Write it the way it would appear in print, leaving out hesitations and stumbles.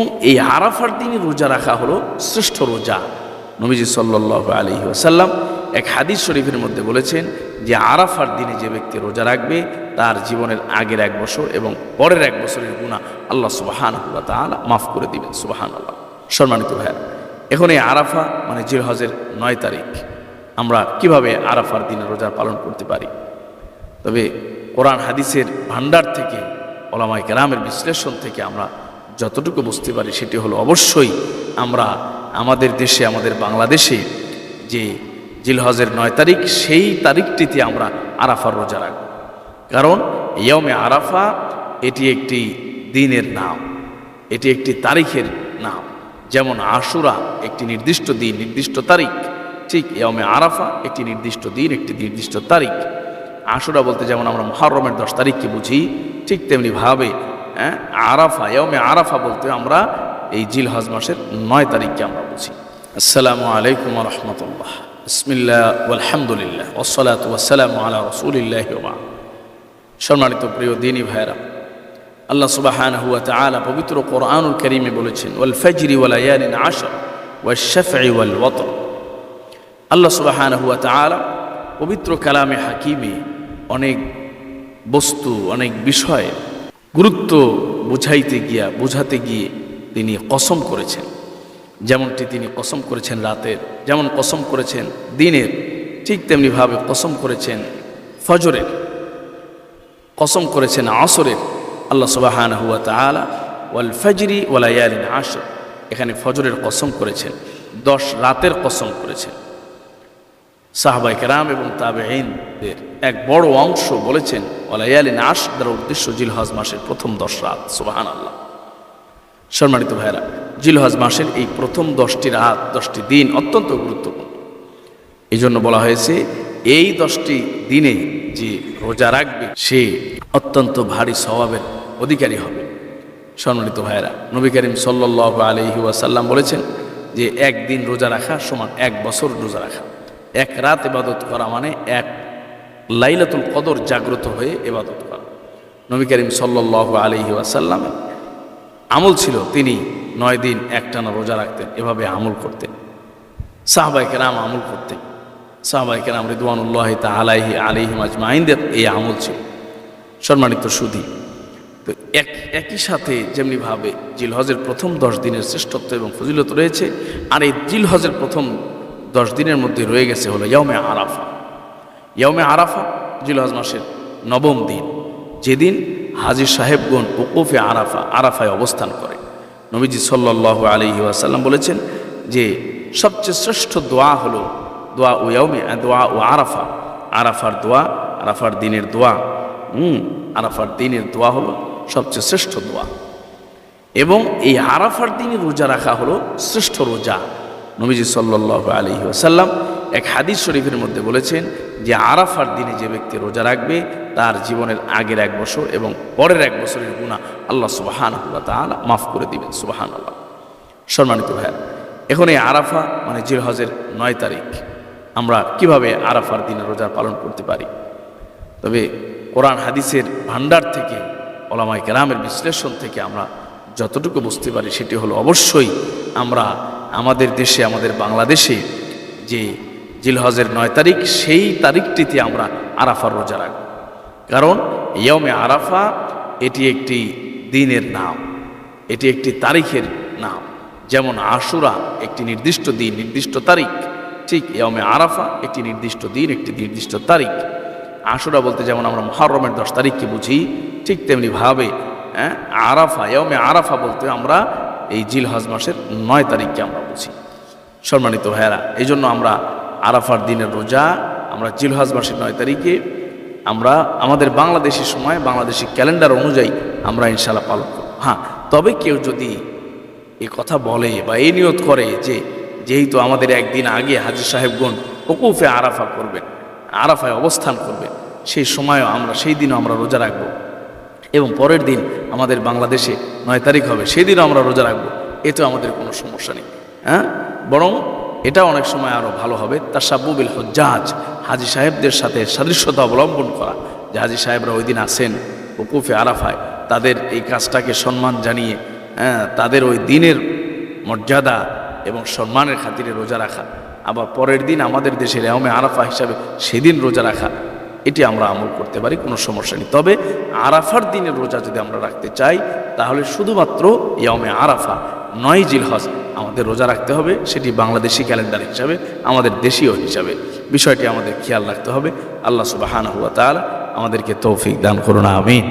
এবং এই আরাফার দিনে রোজা রাখা হলো শ্রেষ্ঠ রোজা। নবীজি সাল্লাল্লাহু আলাইহি ওয়াসাল্লাম এক হাদিস শরীফের মধ্যে বলেছেন যে আরাফার দিনে যে ব্যক্তি রোজা রাখবে তার জীবনের আগের 1 বছর এবং পরের 1 বছরের গুনাহ আল্লাহ সুবহানাহু ওয়া তাআলা মাফ করে দিবেন। সুবহানাল্লাহ। সম্মানিত ভাইরা, এখন এই আরাফা মানে জিলহজের 9 তারিখ আমরা কিভাবে আরাফার দিনে রোজা পালন করতে পারি? তবে কোরআন হাদিসের ভান্ডার থেকে, ওলামায়ে কেরামের বিশ্লেষণ থেকে আমরা যতটুকু বুঝতে পারি সেটি হলো অবশ্যই আমরা আমাদের দেশে, আমাদের বাংলাদেশে যে জিলহজের 9 তারিখ, সেই তারিখটিতে আমরা আরাফার রোজা রাখব। কারণ ইয়মে আরাফা এটি একটি দিনের নাম, এটি একটি তারিখের নাম। যেমন আশুরা একটি নির্দিষ্ট দিন, নির্দিষ্ট তারিখ, ঠিক ইয়মে আরাফা একটি নির্দিষ্ট দিন, একটি নির্দিষ্ট তারিখ। আশুরা বলতে যেমন আমরা মুহররমের 10 তারিখকে বুঝি, ঠিক তেমনিভাবে আরাফা, ইয়মে আরাফা বলতে আমরা এই জিলহজ মাসের 9 তারিখকে আমরা বুঝি। আসসালামু আলাইকুম ওয়া রাহমাতুল্লাহ। বিসমিল্লাহ ওয়ালহামদুলিল্লাহ ওয়াসসালাতু ওয়াসসালামু আলা রাসূলিল্লাহি ওয়া বা'দ। সম্মানিত প্রিয় দ্বীনী ভাইরা, আল্লাহ সুবহানাহু ওয়া তাআলা পবিত্র কোরআনুল কারীমে বলেছেন, ওয়াল ফাজরি ওয়া লায়ালিন আশর ওয়াশ শাফঈ ওয়াল ওয়াতর। আল্লাহ সুবহানাহু ওয়া তাআলা পবিত্র কালামে হাকিমে অনেক বস্তু, অনেক বিষয় গুরুত্ব বোঝাতে গিয়ে তিনি কসম করেছেন। যেমনটি তিনি কসম করেছেন রাতের, যেমন কসম করেছেন দিনের, ঠিক তেমনিভাবে কসম করেছেন ফজরের, কসম করেছেন আসরের। আল্লাহ সুবহানাহু ওয়া তাআলা ওয়াল ফাজরি ওয়া লায়ালিন আশর, এখানে ফজরের কসম করেছেন, 10 রাতের কসম করেছেন। সাহাবায়ে কেরাম এবং তাবেঈনদের এক বড় অংশ বলেছেন ওয়া লায়ালিন আশর দ্বারা উদ্দেশ্য জিলহজ মাসের প্রথম 10 রাত। সুবহানাল্লাহ। সম্মানিত ভাইরা, জিলহজ মাসের এই প্রথম 10টি রাত, 10টি দিন অত্যন্ত গুরুত্বপূর্ণ। এই জন্য বলা হয়েছে এই 10টি দিনে যে রোজা রাখবে সে অত্যন্ত ভারী সওয়াবের অধিকারী হবে। সম্মানিত ভাইরা, নবী করিম সাল্লাল্লাহু আলাইহি ওয়াসাল্লাম বলেছেন যে 1 দিন রোজা রাখা সমান 1 বছর রোজা রাখা। 1 রাত ইবাদত করা মানে 1 লাইলাতুল কদর জাগ্রত হয়ে ইবাদত করা। নবী করিম সাল্লাল্লাহু আলাইহি ওয়াসাল্লাম আমল ছিল, তিনি 9 দিন একটানা রোজা রাখতেন, এভাবে আমল করতেন। সাহাবায়ে কেরাম আমল করতেন, সাহাবায়ে কেরাম রিদওয়ানুল্লাহি তাআলা আলাইহিম আজমাইনদের এই আমল ছিল। সম্মানিত সুধী, তো একই সাথে যেমনিভাবে জিলহজের প্রথম 10 দিনের শ্রেষ্ঠত্ব এবং ফজিলত রয়েছে, আর এই জিলহজের প্রথম 10 দিনের মধ্যে রয়ে গেছে হলো ইয়মে আরাফা। ইয়মে আরাফা জিলহজ মাসের 9ম দিন, যেদিন হাজী সাহেবগণ ওকুফে আরাফায় অবস্থান করে। নবীজি সাল্লাল্লাহু আলাইহি ওয়াসাল্লাম বলেছেন যে সবচেয়ে শ্রেষ্ঠ দোয়া হলো দোয়া ও ইয়মে দোয়া ও আরাফা, আরাফার দোয়া, আরাফার দিনের দোয়া। আরাফার দিনের দোয়া হলো সবচেয়ে শ্রেষ্ঠ দোয়া, এবং এই আরাফার দিনে রোজা রাখা হলো শ্রেষ্ঠ রোজা। নবীজি সাল্লাল্লাহু আলাইহি ওয়াসাল্লাম এক হাদিস শরীফের মধ্যে বলেছেন যে আরাফার দিনে যে ব্যক্তি রোজা রাখবে তার জীবনের আগের 1 বছর এবং পরের 1 বছরের গুনাহ আল্লাহ সুবহানাহু ওয়া তাআলা মাফ করে দিবেন। সুবহানাল্লাহ। সম্মানিত ভাইরা, এখন এই আরাফা মানে জিলহজের 9 তারিখ আমরা কিভাবে আরাফার দিনে রোজা পালন করতে পারি? তবে কোরআন হাদিসের ভান্ডার থেকে, ওলামায়ে কেরামের বিশ্লেষণ থেকে আমরা যতটুকু বুঝতে পারি সেটি হলো অবশ্যই আমরা আমাদের দেশে, আমাদের বাংলাদেশে যে জিলহজের 9 তারিখ, সেই তারিখটিতে আমরা আরাফার রোজা রাখব। কারণ ইয়মে আরাফা এটি একটি দিনের নাম, এটি একটি তারিখের নাম। যেমন আশুরা একটি নির্দিষ্ট দিন, নির্দিষ্ট তারিখ, ঠিক ইয়মে আরাফা একটি নির্দিষ্ট দিন, একটি নির্দিষ্ট তারিখ। আশুরা বলতে যেমন আমরা মুহররমের 10 তারিখকে বুঝি, ঠিক তেমনিভাবে আরাফা, ইয়মে আরাফা বলতে আমরা এই জিলহজ মাসের 9 তারিখকে আমরা বুঝি। সম্মানিত ভাইয়েরা, এই জন্য আমরা আরাফার দিনের রোজা আমরা জিলহজ মাসের 9 তারিখে আমরা আমাদের বাংলাদেশি সময়, বাংলাদেশি ক্যালেন্ডার অনুযায়ী আমরা ইনশাআল্লাহ পালন করব। হ্যাঁ, তবে কেউ যদি এই কথা বলে বা এই নিয়ত করে যে যেহেতু আমাদের 1 দিন আগে হাজী সাহেবগণ ওকুফে আরাফা করবেন, আরাফায় অবস্থান করবেন, সেই সময়ও আমরা, সেই দিনও আমরা রোজা রাখবো, এবং পরের দিন আমাদের বাংলাদেশে 9 তারিখ হবে, সেই দিনও আমরা রোজা রাখবো, এতেও আমাদের কোনো সমস্যা নেই। বরং এটা অনেক সময় আরও ভালো হবে তাসাব্বুবিল হুজ্জাজ, হাজী সাহেবদের সাথে সাদৃশ্যতা অবলম্বন করা, যে হাজী সাহেবরা ওই দিন আসেন ওকুফে আরাফায়, তাদের এই কাজটাকে সম্মান জানিয়ে তাদের ওই দিনের মর্যাদা এবং সম্মানের খাতিরে রোজা রাখা, আবার পরের দিন আমাদের দেশের ইয়াউমে আরাফা হিসাবে সেদিন রোজা রাখা, এটি আমরা আমল করতে পারি, কোনো সমস্যা নেই। তবে আরাফার দিনের রোজা যদি আমরা রাখতে চাই তাহলে শুধুমাত্র ইয়াউমে আরাফা 9 জিলহজ আমাদের রোজা রাখতে হবে, সেটি বাংলাদেশি ক্যালেন্ডার হিসাবে, আমাদের দেশীয় হিসাবে। বিষয়টি আমাদের খেয়াল রাখতে হবে। আল্লাহ সুবহানাহু ওয়া তাআলা আমাদেরকে তৌফিক দান করুন, আমিন।